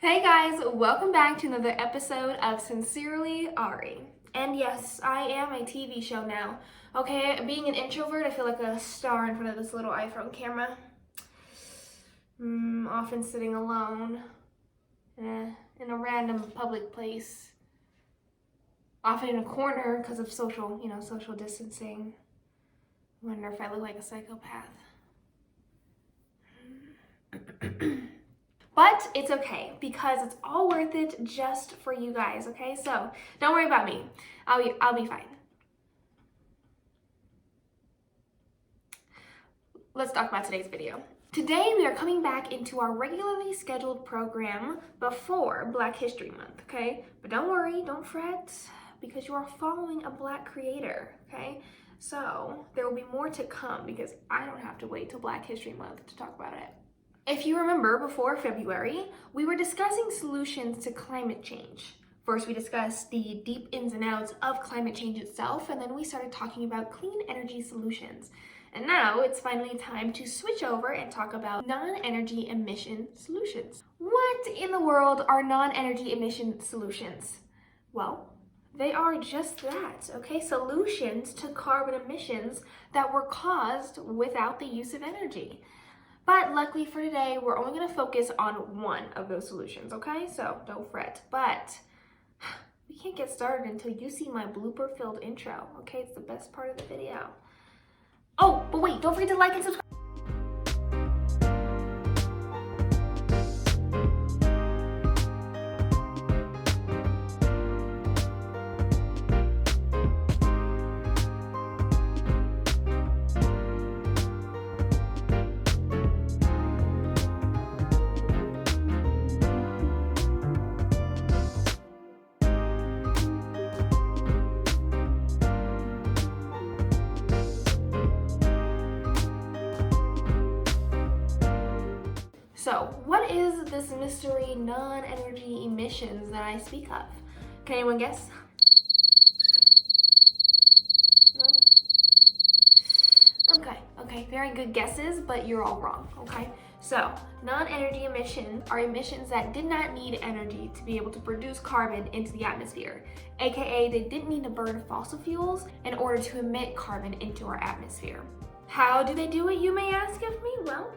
Hey guys, welcome back to another episode of Sincerely Ari. And yes, I am a TV show now. Okay, being an introvert, I feel like a star in front of this little iPhone camera. Often sitting alone in a random public place. Often in a corner because of social distancing. Wonder if I look like a psychopath. But it's okay because it's all worth it just for you guys, okay? So don't worry about me. I'll be fine. Let's talk about today's video. Today we are coming back into our regularly scheduled program before Black History Month, okay? But don't worry, don't fret, because you are following a Black creator, okay? So there will be more to come because I don't have to wait till Black History Month to talk about it. If you remember, before February, we were discussing solutions to climate change. First, we discussed the deep ins and outs of climate change itself, and then we started talking about clean energy solutions. And now it's finally time to switch over and talk about non-energy emission solutions. What in the world are non-energy emission solutions? Well, they are just that, okay? Solutions to carbon emissions that were caused without the use of energy. But luckily for today, we're only gonna focus on one of those solutions, okay? So don't fret. But we can't get started until you see my blooper-filled intro, okay? It's the best part of the video. Oh, but wait, don't forget to like and subscribe. So, what is this mystery non-energy emissions that I speak of? Can anyone guess? No? Okay, very good guesses, but you're all wrong, okay? So, non-energy emissions are emissions that did not need energy to be able to produce carbon into the atmosphere, aka they didn't need to burn fossil fuels in order to emit carbon into our atmosphere. How do they do it, you may ask of me? Well,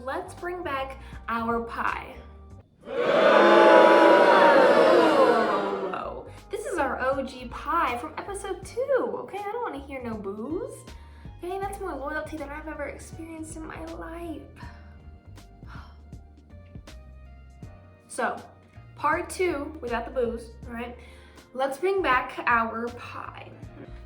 let's bring back our pie. Whoa. This is our OG pie from episode 2, okay? I don't want to hear no booze. Okay, that's more loyalty than I've ever experienced in my life. So, part 2, without the booze, all right? Let's bring back our pie.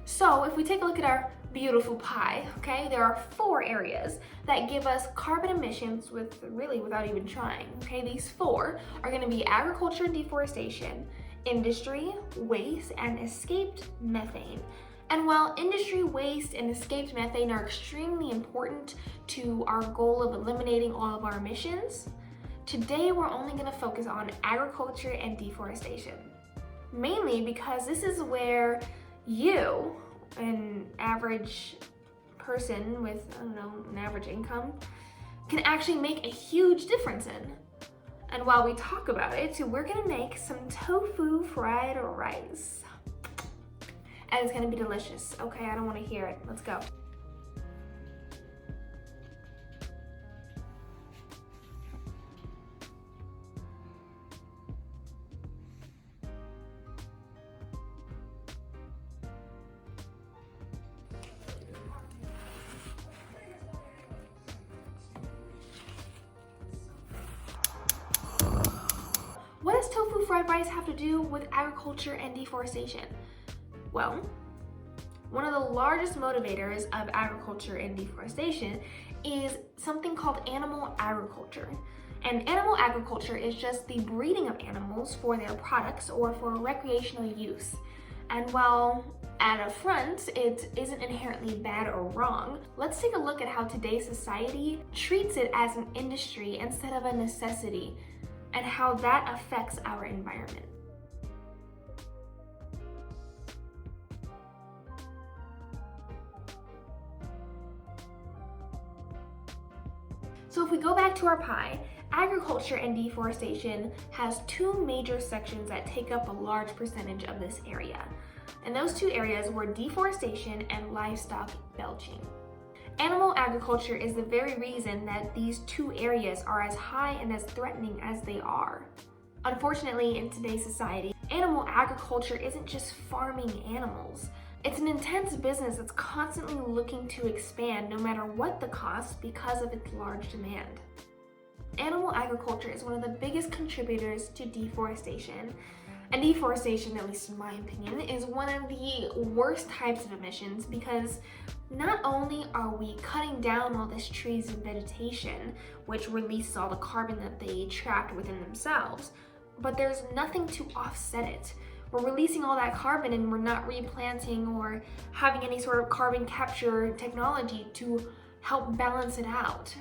So, if we take a look at our beautiful pie, okay, there are 4 areas that give us carbon emissions without even trying, okay? These 4 are gonna be agriculture and deforestation, industry, waste, and escaped methane. And while industry waste and escaped methane are extremely important to our goal of eliminating all of our emissions, today we're only gonna focus on agriculture and deforestation. Mainly because this is where you, an average person with, an average income, can actually make a huge difference in. And while we talk about it, we're gonna make some tofu fried rice. And it's gonna be delicious, okay? I don't wanna hear it. Let's go. What does tofu fried rice have to do with agriculture and deforestation? Well, one of the largest motivators of agriculture and deforestation is something called animal agriculture. And animal agriculture is just the breeding of animals for their products or for recreational use. And while at a front, it isn't inherently bad or wrong, let's take a look at how today's society treats it as an industry instead of a necessity, and how that affects our environment. So if we go back to our pie, Agriculture and deforestation has two major sections that take up a large percentage of this area. And those two areas were deforestation and livestock belching. Animal agriculture is the very reason that these two areas are as high and as threatening as they are. Unfortunately, in today's society, animal agriculture isn't just farming animals. It's an intense business that's constantly looking to expand no matter what the cost because of its large demand. Animal agriculture is one of the biggest contributors to deforestation. And deforestation, at least in my opinion, is one of the worst types of emissions because not only are we cutting down all this trees and vegetation, which releases all the carbon that they trapped within themselves, but there's nothing to offset it. We're releasing all that carbon and we're not replanting or having any sort of carbon capture technology to help balance it out.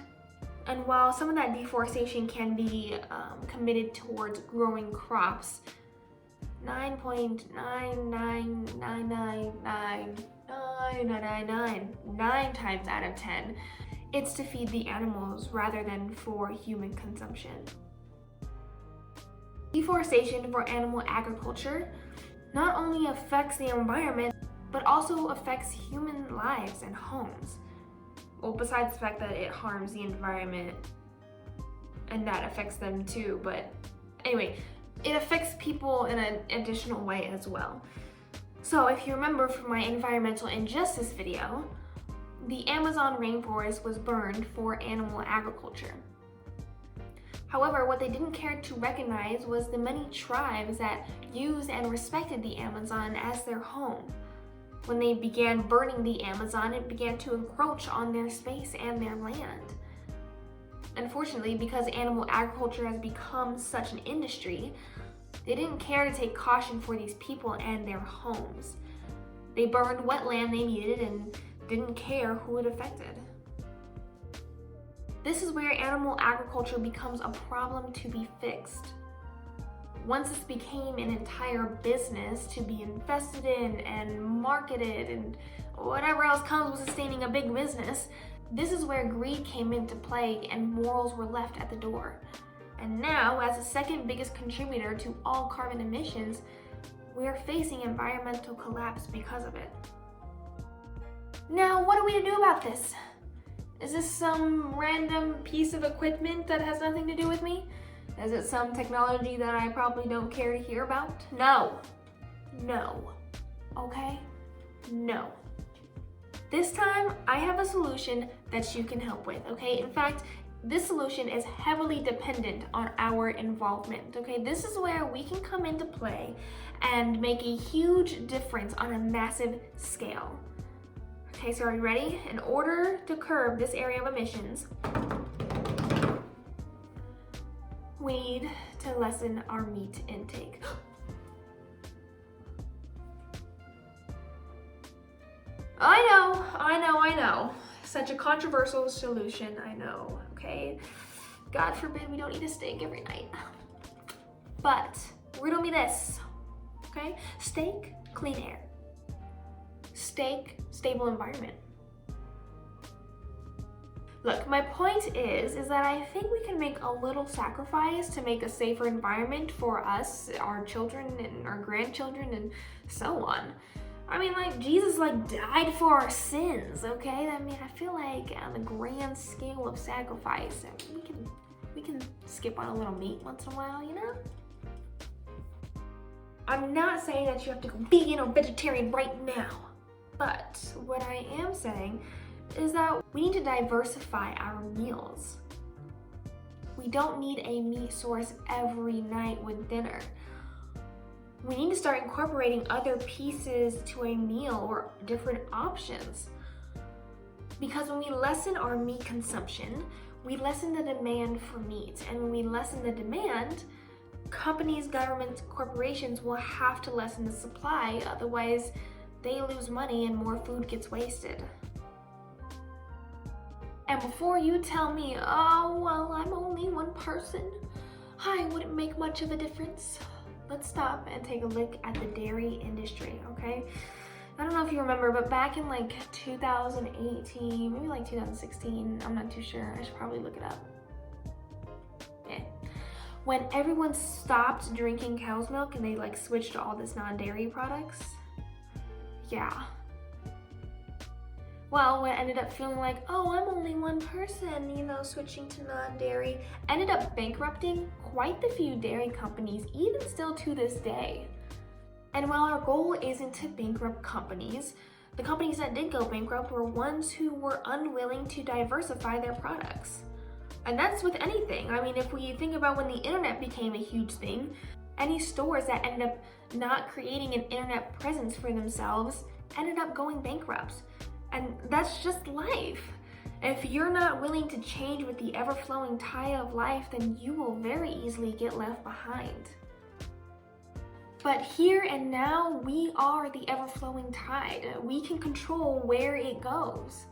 And while some of that deforestation can be committed towards growing crops, 9.9999999 times out of 10, it's to feed the animals rather than for human consumption. Deforestation for animal agriculture not only affects the environment, but also affects human lives and homes. Well, besides the fact that it harms the environment and that affects them too, but anyway, it affects people in an additional way as well. So if you remember from my environmental injustice video, the Amazon rainforest was burned for animal agriculture. However, what they didn't care to recognize was the many tribes that used and respected the Amazon as their home. When they began burning the Amazon, it began to encroach on their space and their land. Unfortunately, because animal agriculture has become such an industry, they didn't care to take caution for these people and their homes. They burned what land they needed and didn't care who it affected. This is where animal agriculture becomes a problem to be fixed. Once this became an entire business to be invested in and marketed and whatever else comes with sustaining a big business, this is where greed came into play and morals were left at the door. And now, as the second biggest contributor to all carbon emissions, we are facing environmental collapse because of it. Now, what are we to do about this? Is this some random piece of equipment that has nothing to do with me? Is it some technology that I probably don't care to hear about? No. No. Okay? No. This time, I have a solution that you can help with, okay? In fact, this solution is heavily dependent on our involvement, okay? This is where we can come into play and make a huge difference on a massive scale. Okay, so are you ready? In order to curb this area of emissions, we need to lessen our meat intake. I know. Such a controversial solution, I know, okay? God forbid we don't eat a steak every night. But we're gonna be this, okay? Steak, clean air. Steak, stable environment. Look, my point is that I think we can make a little sacrifice to make a safer environment for us, our children and our grandchildren and so on. I mean, like, Jesus, like, died for our sins, okay? I mean, I feel like on the grand scale of sacrifice, we can skip on a little meat once in a while, you know? I'm not saying that you have to go vegan or vegetarian right now, but what I am saying is that we need to diversify our meals. We don't need a meat source every night with dinner. We need to start incorporating other pieces to a meal or different options. Because when we lessen our meat consumption, we lessen the demand for meat. And when we lessen the demand, companies, governments, corporations will have to lessen the supply, otherwise they lose money and more food gets wasted. And before you tell me, oh, well, I'm only one person, I wouldn't make much of a difference, let's stop and take a look at the dairy industry, okay? I don't know if you remember, but back in like 2018, maybe like 2016, I'm not too sure, I should probably look it up. when everyone stopped drinking cow's milk and they like switched to all this non-dairy products. Yeah. Well, what ended up feeling like, oh, I'm only one person, you know, switching to non-dairy, ended up bankrupting quite the few dairy companies, even still to this day. And while our goal isn't to bankrupt companies, the companies that did go bankrupt were ones who were unwilling to diversify their products. And that's with anything. I mean, if we think about when the internet became a huge thing, any stores that ended up not creating an internet presence for themselves ended up going bankrupt. And that's just life. If you're not willing to change with the ever-flowing tide of life, then you will very easily get left behind. But here and now, we are the ever-flowing tide. We can control where it goes.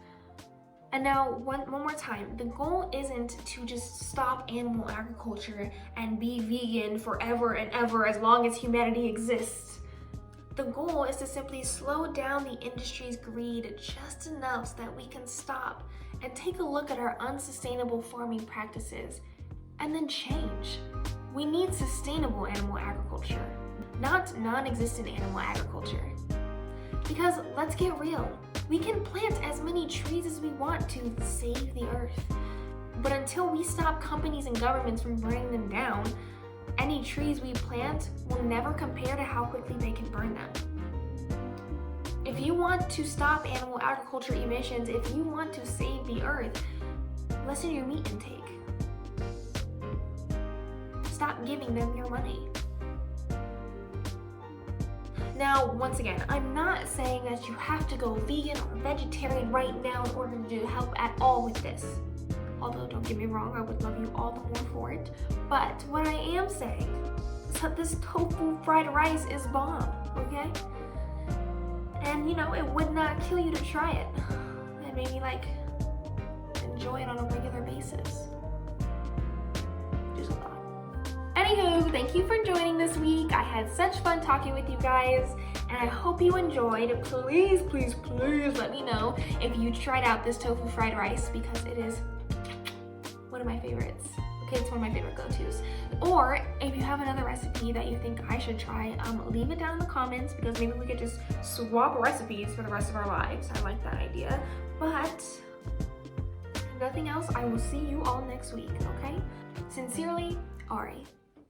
And now, one more time, the goal isn't to just stop animal agriculture and be vegan forever and ever as long as humanity exists. The goal is to simply slow down the industry's greed just enough so that we can stop and take a look at our unsustainable farming practices and then change. We need sustainable animal agriculture, not non-existent animal agriculture. Because let's get real, we can plant as many trees as we want to save the earth. But until we stop companies and governments from burning them down, any trees we plant will never compare to how quickly they can burn them. If you want to stop animal agriculture emissions, if you want to save the earth, lessen your meat intake. Stop giving them your money. Now, once again, I'm not saying that you have to go vegan or vegetarian right now in order to help at all with this. Although, don't get me wrong, I would love you all the more for it. But what I am saying is that this tofu fried rice is bomb, okay? And you know, it would not kill you to try it. And maybe like, enjoy it on a regular basis. Just a thought. Anywho, thank you for joining this week. I had such fun talking with you guys, and I hope you enjoyed. Please, please, please let me know if you tried out this tofu fried rice, because it is one of my favorites. Okay, it's one of my favorite go-tos. Or if you have another recipe that you think I should try, leave it down in the comments, because maybe we could just swap recipes for the rest of our lives. I like that idea. But if nothing else, I will see you all next week, okay? Sincerely, Ari.